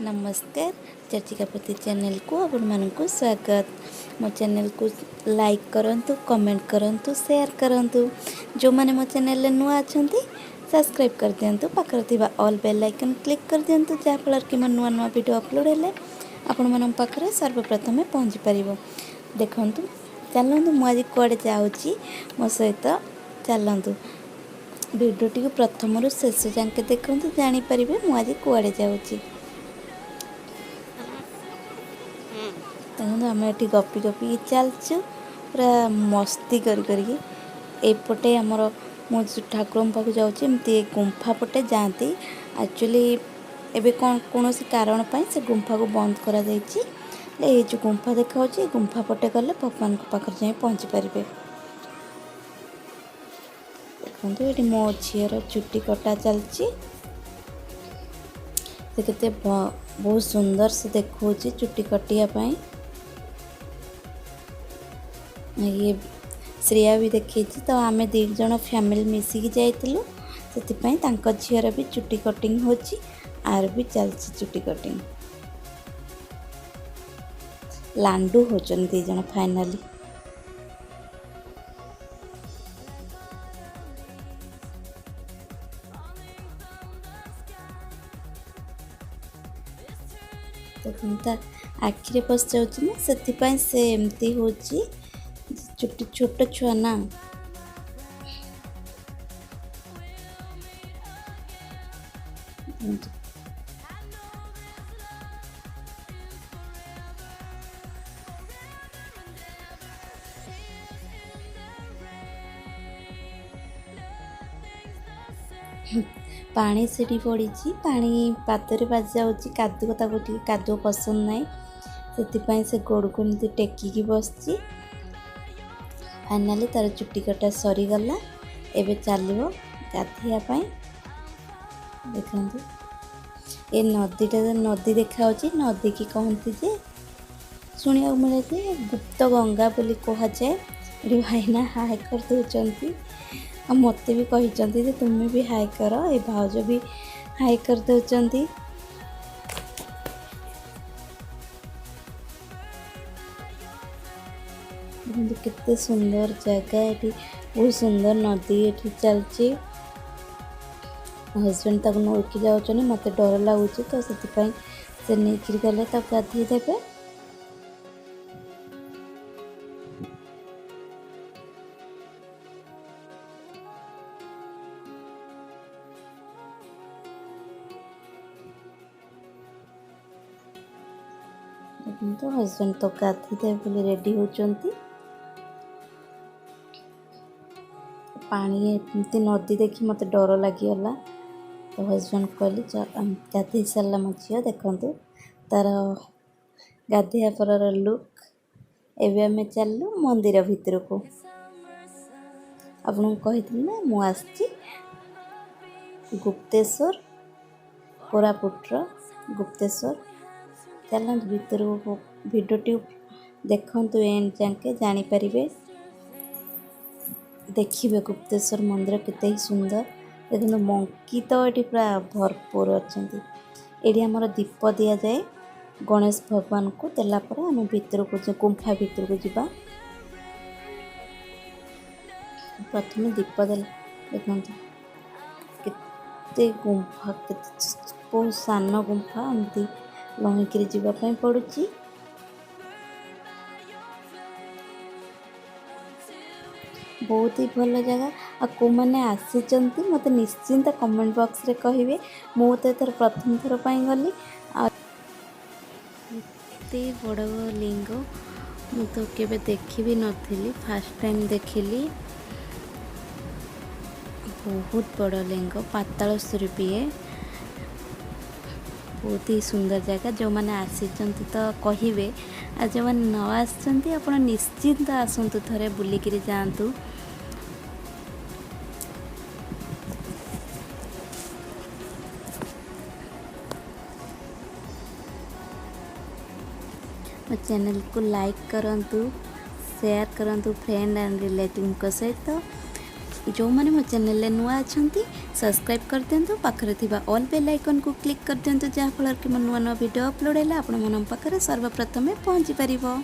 नमस्कार चर्चिकापति चैनल को आपण मानक स्वागत। मो चैनल को लाइक करंतु, कमेंट करंतु, शेयर करंतु। जो माने मो चैनल नुआ अछंती सब्सक्राइब कर दियंतु। पाखर थिबा ऑल बेल आइकन क्लिक कर दियंतु जा फलर कि मो नुआ नुआ वीडियो अपलोड हेले आपण मानन पाखरे सर्वप्रथमे पहुंची परिबो। देखंतु चलंतु मु आज कुआडे जाउची मो सहित चलंतु। वीडियोटी को प्रथम शेष जाके देखंतु जानि परिबे मु आज कुआडे जाउची। देखो आम ये गपी गपी चलचु पूरा मस्ती करके एपटे आमर मुझे ठाकुर पाक जाऊँगी गुंफा पटे जाती। एक्चुअली एबे कौन सी कारण पाई से गुंफा को बंद करा जाइछि। ये जो गुंफा देखा गुंफा पटे गले भगवान पाखर जाए पहुँची पारे। देखो ये मो झीर चुट्टी कटा चलती केते बहुत सुंदर से देखो चुट्टी कटिया। ये श्रेया भी देखी तो आम दी जन फैमिली मिसिकी जाइलु से झीर भी चुट्टी कटिंग होची आर भी चलती चुट्टी कटिंग। लांडू होचन दी जन फाइनली। देखता आखिरे पस जाऊँ से एमती हो चुट्टी छोट छुआ ना पानी सीढ़ी पड़ी पानी पादरे बाजी जाऊँगी कादुक कादुक पसंद नाई से गोड़ को एमती टेकिकी बसची। फाइनाली तार चुट्टी कटा सरीगला एबे चलो गाधिया। देखु ये नदीटा नदी देखा नदी की कहती जे शुणा मिले जे गुप्त गंगा बोली कह जाए। ये भाईना हाय कर दौरान मत भी कही तुम्हें भी हाय कर। ये भाउज भी हाय कर दौरान। कितने सुंदर जगह ये बहुत सुंदर नदी ये चलची। हजबैंड तक नौकी जाऊँ मत डर लगुच तो से नहीं गले गाधे देवे। तो हजबैंड तो गाधे देवे रेडी होचंती। पानी एमती नदी देखी मत डर लगिगला तो हजबैंड कहली गाधे सारा मो झी देखु तार गाधिया पर लुक। एवं आम चलू मंदिर भितर को। आपन कही ना मुझे गुप्तेश्वर कोरापुटर गुप्तेश्वर चल भितर को भिडियोटी देखु एंड जाके जापर। देखिए गुप्तेश्वर मंदिर कितने सुंदर। देखो मंकी तो ये पूरा भरपूर अच्छा। ये आमर दीप दि जाए गणेश भगवान को देलापर आम भीतर को गुंफा भीतर को जीवा। प्रथम दीप दे देखो केते गुंफा बहुत सान गुंफा एमती लंघिकी जावाई पड़ुची। बहुत ही भल जगह आ को मैंने आसी मत निश्चिंत कमेंट बॉक्स रे कहिबे। मु तो एथर प्रथम थर पाई गली एते बड़ लिंग मु तो केबे देखि भी नथिली फर्स्ट टाइम देखिली। बहुत बड़ लिंग पाताल सुरपीए बहुत ही सुंदर जगह। जो मैंने आसी तो कहिबे आ जो मैंने न आसचंती आपण निश्चिंत आसंतु थरे बुलिकिरी जांतु। चैनल को लाइक करंतु, शेयर करंतु फ्रेंड एंड रिलेटिव सहित। जो मैंने मो चैनल नुआ अच्छा सब्सक्राइब कर दिंतु पाखरे थिबा ऑल बेल आइकन को क्लिक कर दिंतु जहाँफल कि मो नुआ नुआ वीडियो अपलोड है आपण मन पाखरे सर्वप्रथमे पहुँची पारिबो।